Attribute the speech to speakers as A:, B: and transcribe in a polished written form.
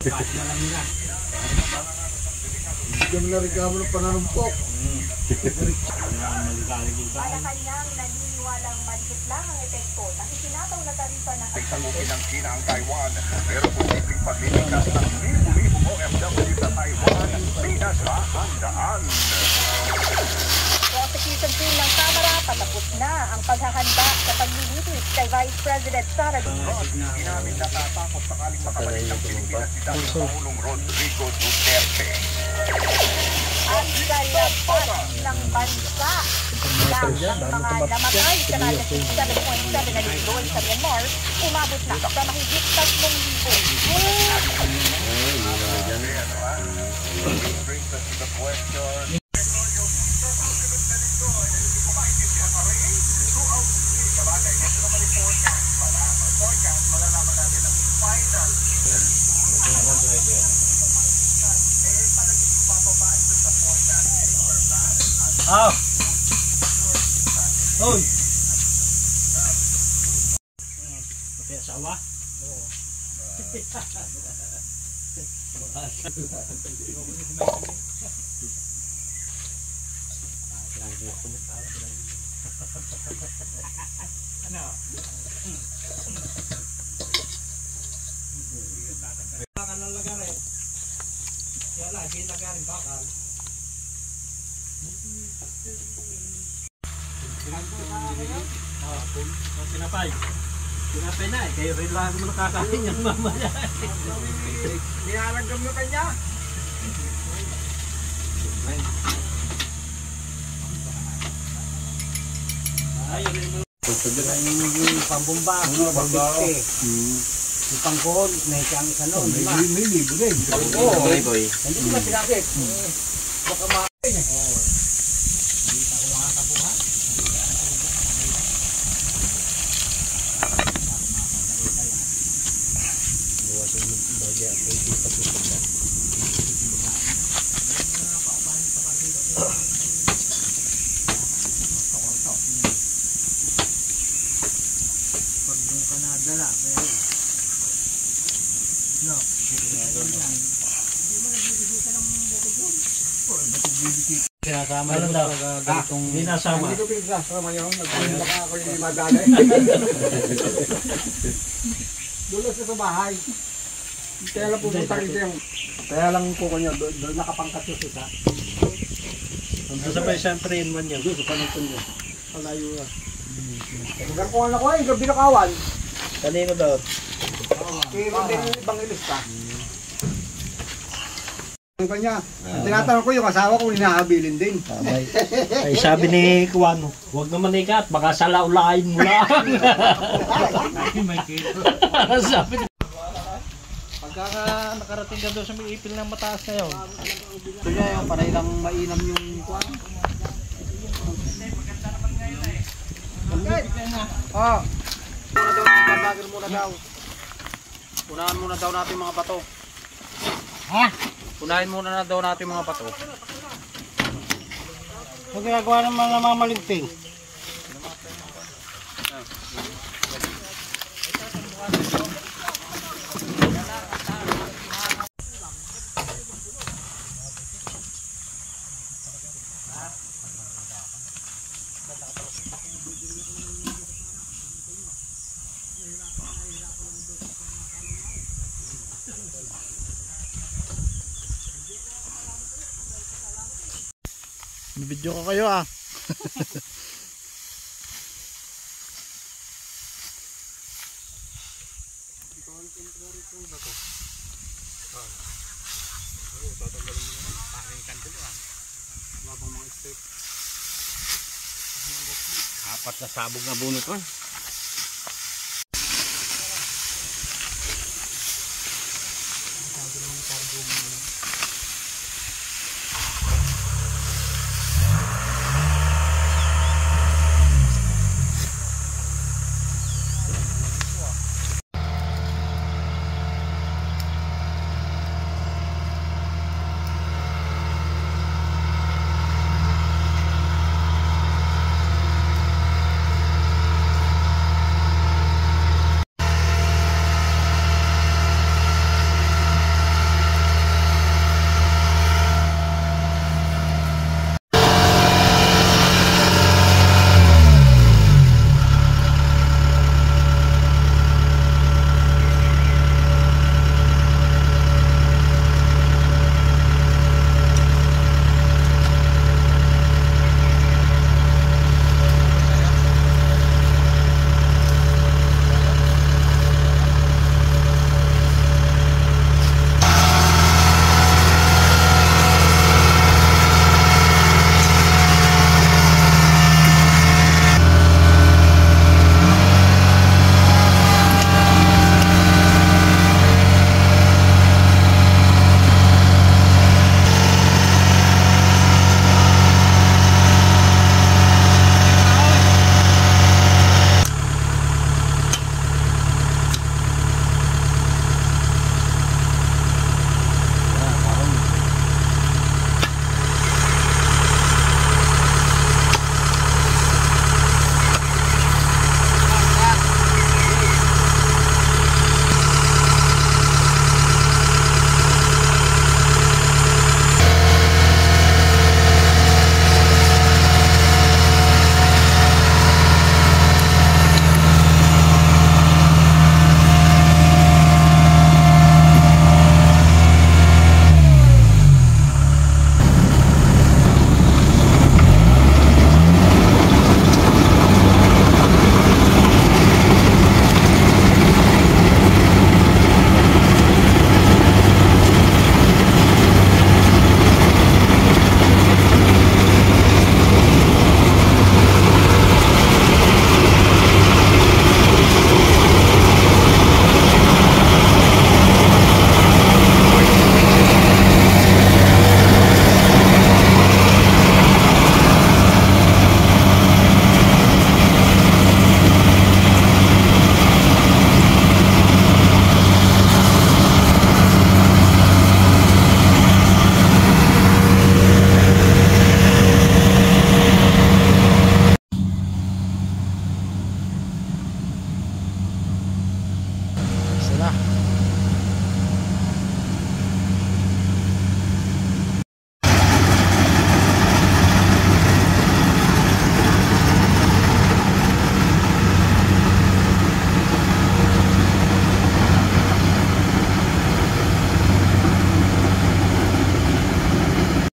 A: Bigyan mo na rin kamo ng pananumpok.
B: Kanya-kanyang naniniwalang malikit lang ang epekto ng isinataw na tarifa ng
C: Sagutin ng China ang Taiwan, pero posibleng paglilikas ng libu-libong OFW sa Taiwan, pinasahandaan.
B: Prosecution team ng Kamara patapos na ang paghahanda sa paglilitis kay Vice President Sara Duterte.
C: Inamin natatakot sakaling makabalik ng Pilipinas si dating Pangulong Rodrigo Duterte.
B: At sa labas ng bansa, lang ang mga namatay sa kalating 7.7 na linggoy sa Myanmar, umabot na sa mahigit 3,000.
D: Ah. Hoy. Kaya sawa? Oo. Ano? Bakal ang lagari. Kaya lagi lagari bakal. Tinapay. Tinapay na eh. Kayo rin lang mo nakakain yung mamaya.
A: Nilalagam na kanya.
D: Ayun rin mo. Yung pambumba. Yung pangkol. May siyang isa noon.
A: May libo din.
D: Oo. Hindi ko ba pinakit? Baka makain eh. Sinasama yun daw. Hindi nasama.
A: Hindi ko pinasama yun. Baka ako yung madali. Dulo sa bahay. Kaya lang pupunta rin yung... Kaya lang po kanya, doon nakapangkat yung isa.
D: Nandun sa may siyang 3-in-1 yan.
A: Doon sa panagpun niya. Malayo na. Hanggang ko anak ko eh, gabi nakawan.
D: Kanino daw?
A: Kaya din yung ibang ilista. Ang kanya, tinatanong ko yung asawa ko, hinahabilin din.
D: Ay sabi ni Kuwano, huwag naman ikat, baka salaulain mo lang. Sabi ni pagka nakarating ka doon sa may ipil ng mataas na yun.
A: Ito niya yung panay lang mainam yung kuwan. Oh. Muna daw. Unahan muna daw natin mga bato.
D: Ha?
A: Unahin muna na daw natin mga bato.
D: Ang ginagawa ng mga mamalinting. Video ko kayo ah. Apat na sabog na bunot ko.